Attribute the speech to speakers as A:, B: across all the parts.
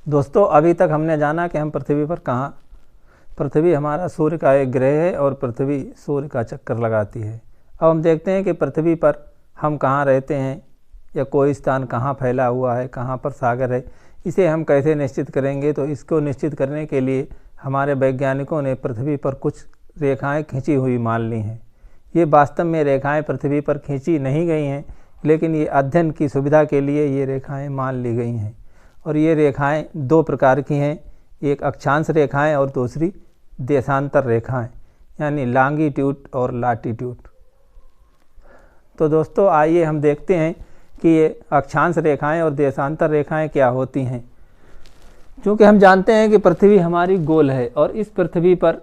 A: दोस्तों अभी तक हमने जाना कि हम पृथ्वी पर कहाँ, पृथ्वी हमारा सूर्य का एक ग्रह है और पृथ्वी सूर्य का चक्कर लगाती है। अब हम देखते हैं कि पृथ्वी पर हम कहाँ रहते हैं या कोई स्थान कहाँ फैला हुआ है, कहाँ पर सागर है, इसे हम कैसे निश्चित करेंगे। तो इसको निश्चित करने के लिए हमारे वैज्ञानिकों ने पृथ्वी पर कुछ रेखाएं खींची हुई मान ली हैं। ये वास्तव में रेखाएं पृथ्वी पर खींची नहीं गई हैं, लेकिन ये अध्ययन की सुविधा के लिए ये रेखाएं मान ली गई हैं। और ये रेखाएं दो प्रकार की हैं, एक अक्षांश रेखाएं और दूसरी देशांतर रेखाएं, यानी लॉन्गिट्यूड और लैटिट्यूड। तो दोस्तों आइए हम देखते हैं कि ये अक्षांश रेखाएं और देशांतर रेखाएं क्या होती हैं। क्योंकि हम जानते हैं कि पृथ्वी हमारी गोल है और इस पृथ्वी पर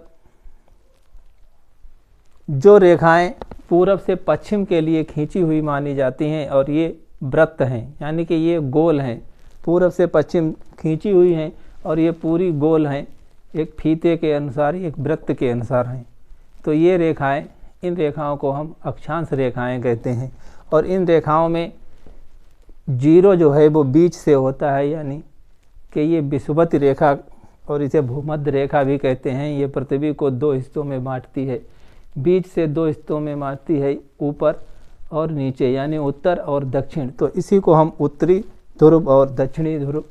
A: जो रेखाएं पूरब से पश्चिम के लिए खींची हुई मानी जाती हैं और ये वृत्त हैं, यानी कि ये गोल हैं, पूरब से पश्चिम खींची हुई हैं और ये पूरी गोल हैं, एक फीते के अनुसार, एक वृत्त के अनुसार हैं। तो ये रेखाएं, इन रेखाओं को हम अक्षांश रेखाएं कहते हैं। और इन रेखाओं में जीरो जो है वो बीच से होता है, यानी कि ये विषुवत रेखा और इसे भूमध्य रेखा भी कहते हैं। ये पृथ्वी को दो हिस्सों में बांटती है, बीच से दो हिस्सों में बांटती है, ऊपर और नीचे, यानी उत्तर और दक्षिण। तो इसी को हम उत्तरी ध्रुव और दक्षिणी ध्रुव,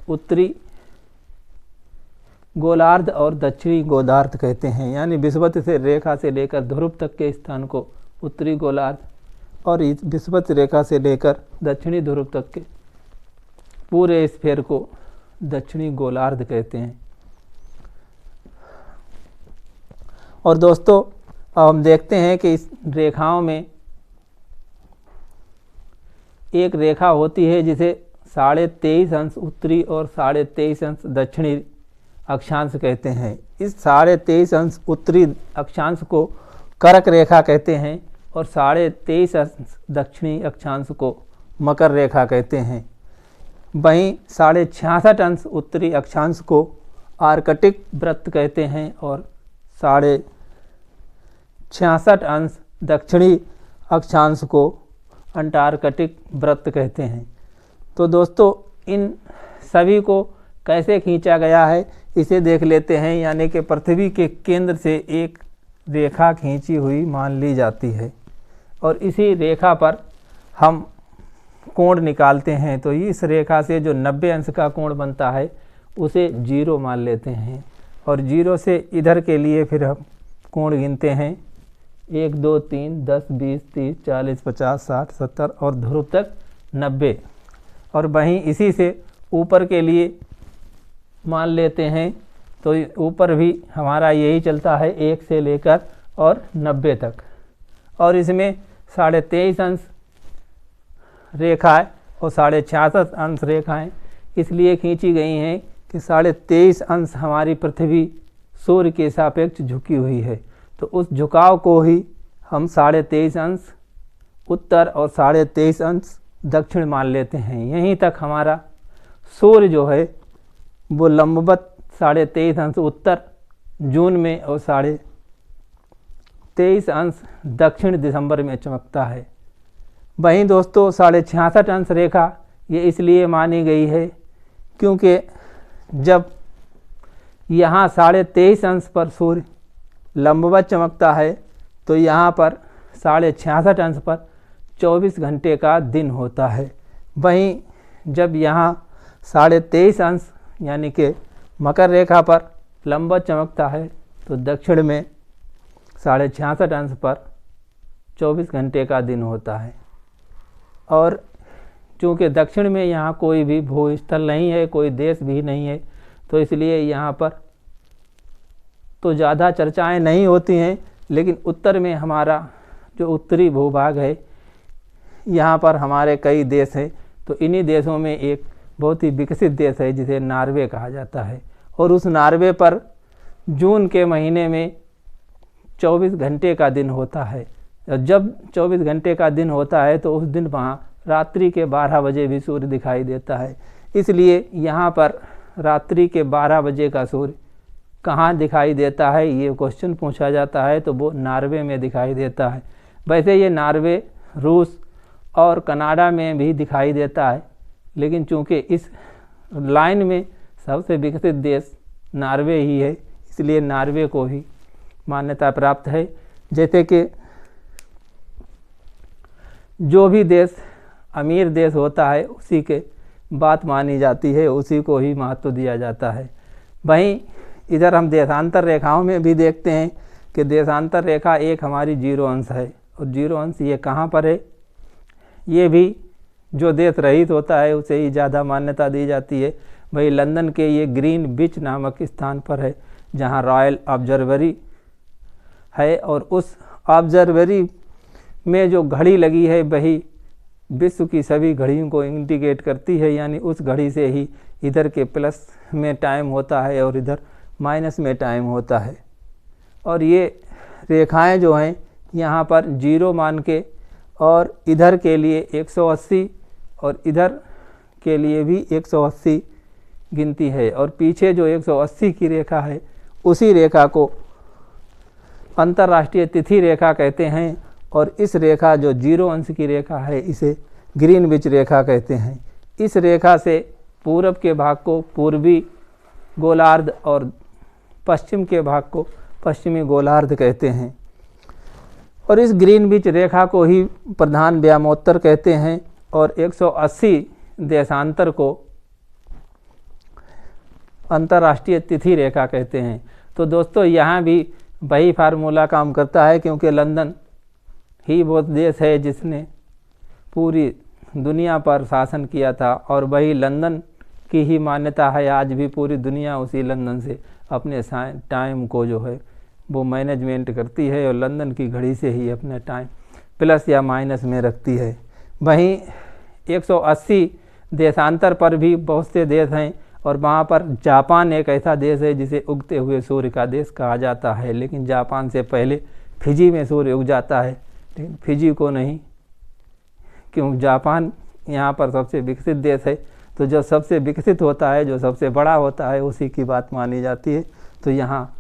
A: उत्तरी गोलार्ध और दक्षिणी गोलार्ध कहते हैं। यानी विषुवत से रेखा से लेकर ध्रुव तक के स्थान को उत्तरी गोलार्ध और इस विषुवत रेखा से लेकर दक्षिणी ध्रुव तक के पूरे स्फीयर को दक्षिणी गोलार्ध कहते हैं। और दोस्तों अब हम देखते हैं कि इस रेखाओं में एक रेखा होती है जिसे 23.5 अंश उत्तरी और 23.5 अंश दक्षिणी अक्षांश कहते हैं। इस 23.5 अंश उत्तरी अक्षांश को कर्क रेखा कहते हैं और 23.5 अंश दक्षिणी अक्षांश को मकर रेखा कहते हैं। वहीं 66.5 अंश उत्तरी अक्षांश को आर्कटिक वृत्त कहते हैं और 66.5 अंश दक्षिणी अक्षांश को अंटार्कटिक वृत्त कहते हैं। तो दोस्तों इन सभी को कैसे खींचा गया है इसे देख लेते हैं। यानी कि पृथ्वी के केंद्र से एक रेखा खींची हुई मान ली जाती है और इसी रेखा पर हम कोण निकालते हैं। तो इस रेखा से जो 90 अंश का कोण बनता है उसे जीरो मान लेते हैं और जीरो से इधर के लिए फिर हम कोण गिनते हैं, 1 2 3 10 20 30 40 50 60 70 और ध्रुव तक 90। और वहीं इसी से ऊपर के लिए मान लेते हैं, तो ऊपर भी हमारा यही चलता है 1 से लेकर और 90 तक। और इसमें 23.5 अंश रेखाएं और 66.5 अंश रेखाएं इसलिए खींची गई हैं कि 23.5 अंश हमारी पृथ्वी सूर्य के सापेक्ष झुकी हुई है। तो उस झुकाव को ही हम 23.5 अंश उत्तर और 23.5 अंश दक्षिण मान लेते हैं। यहीं तक हमारा सूर्य जो है वो लंबवत 23.5 अंश उत्तर जून में और 23.5 अंश दक्षिण दिसंबर में चमकता है। वहीं दोस्तों 66.5 अंश रेखा ये इसलिए मानी गई है क्योंकि जब यहाँ 23.5 अंश पर सूर्य लंबवत चमकता है तो यहाँ पर 66.5 अंश पर 24 घंटे का दिन होता है। वहीं जब यहाँ 23.5 अंश यानी कि मकर रेखा पर लंबवत चमकता है तो दक्षिण में 66.5 अंश पर 24 घंटे का दिन होता है। और चूँकि दक्षिण में यहाँ कोई भी भूस्थल नहीं है, कोई देश भी नहीं है, तो इसलिए यहाँ पर तो ज़्यादा चर्चाएं नहीं होती हैं। लेकिन उत्तर में हमारा जो उत्तरी भूभाग है यहाँ पर हमारे कई देश हैं। तो इन्हीं देशों में एक बहुत ही विकसित देश है जिसे नॉर्वे कहा जाता है। और उस नॉर्वे पर जून के महीने में 24 घंटे का दिन होता है। जब 24 घंटे का दिन होता है तो उस दिन वहाँ रात्रि के 12 बजे भी सूर्य दिखाई देता है। इसलिए यहाँ पर रात्रि के 12 बजे का सूर्य कहाँ दिखाई देता है ये क्वेश्चन पूछा जाता है, तो वो नॉर्वे में दिखाई देता है। वैसे ये नॉर्वे, रूस और कनाडा में भी दिखाई देता है, लेकिन चूँकि इस लाइन में सबसे विकसित देश नॉर्वे ही है, इसलिए नॉर्वे को ही मान्यता प्राप्त है। जैसे कि जो भी देश अमीर देश होता है उसी के बात मानी जाती है, उसी को ही महत्व दिया जाता है। वहीं इधर हम देशांतर रेखाओं में भी देखते हैं कि देशांतर रेखा एक हमारी 0 अंश है, और 0 अंश ये कहाँ पर है, ये भी जो देश रहित होता है उसे ही ज़्यादा मान्यता दी जाती है। वही लंदन के ये ग्रीनविच नामक स्थान पर है जहाँ रॉयल ऑब्जर्वरी है, और उस ऑब्जर्वरी में जो घड़ी लगी है वही विश्व की सभी घड़ियों को इंडिकेट करती है, यानी उस घड़ी से ही इधर के प्लस में टाइम होता है और इधर माइनस में टाइम होता है। और ये रेखाएं जो हैं यहाँ पर 0 मान के, और इधर के लिए 180 और इधर के लिए भी 180 गिनती है, और पीछे जो 180 की रेखा है उसी रेखा को अंतर्राष्ट्रीय तिथि रेखा कहते हैं, और इस रेखा जो 0 अंश की रेखा है इसे ग्रीनविच रेखा कहते हैं। इस रेखा से पूरब के भाग को पूर्वी गोलार्ध और पश्चिम के भाग को पश्चिमी गोलार्ध कहते हैं, और इस ग्रीनविच रेखा को ही प्रधान व्यामोत्तर कहते हैं, और 180 देशांतर को अंतर्राष्ट्रीय तिथि रेखा कहते हैं। तो दोस्तों यहाँ भी वही फार्मूला काम करता है, क्योंकि लंदन ही वो देश है जिसने पूरी दुनिया पर शासन किया था, और वही लंदन की ही मान्यता है आज भी। पूरी दुनिया उसी लंदन से अपने टाइम को जो है वो मैनेजमेंट करती है, और लंदन की घड़ी से ही अपना टाइम प्लस या माइनस में रखती है। वहीं 180 देशांतर पर भी बहुत से देश हैं, और वहाँ पर जापान एक ऐसा देश है जिसे उगते हुए सूर्य का देश कहा जाता है, लेकिन जापान से पहले फिजी में सूर्य उग जाता है, लेकिन फिजी को नहीं, क्यों जापान यहाँ पर सबसे विकसित देश है। तो जो सबसे विकसित होता है, जो सबसे बड़ा होता है, उसी की बात मानी जाती है। तो यहाँ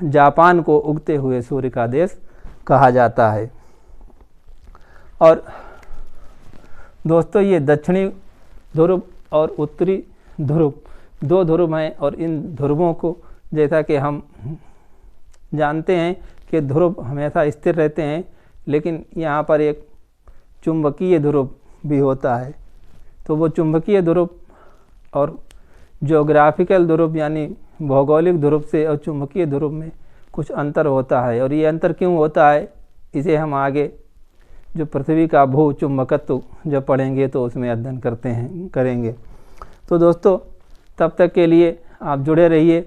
A: जापान को उगते हुए सूर्य का देश कहा जाता है। और दोस्तों ये दक्षिणी ध्रुव और उत्तरी ध्रुव 2 ध्रुव हैं, और इन ध्रुवों को जैसा कि हम जानते हैं कि ध्रुव हमेशा स्थिर रहते हैं, लेकिन यहाँ पर एक चुंबकीय ध्रुव भी होता है। तो वो चुंबकीय ध्रुव और ज्योग्राफिकल ध्रुव यानी भौगोलिक ध्रुव से और चुंबकीय ध्रुव में कुछ अंतर होता है, और ये अंतर क्यों होता है इसे हम आगे जो पृथ्वी का भू चुंबकत्व जब पढ़ेंगे तो उसमें अध्ययन करेंगे। तो दोस्तों तब तक के लिए आप जुड़े रहिए।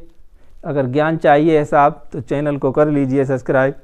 A: अगर ज्ञान चाहिए ऐसा आप तो चैनल को कर लीजिए सब्सक्राइब।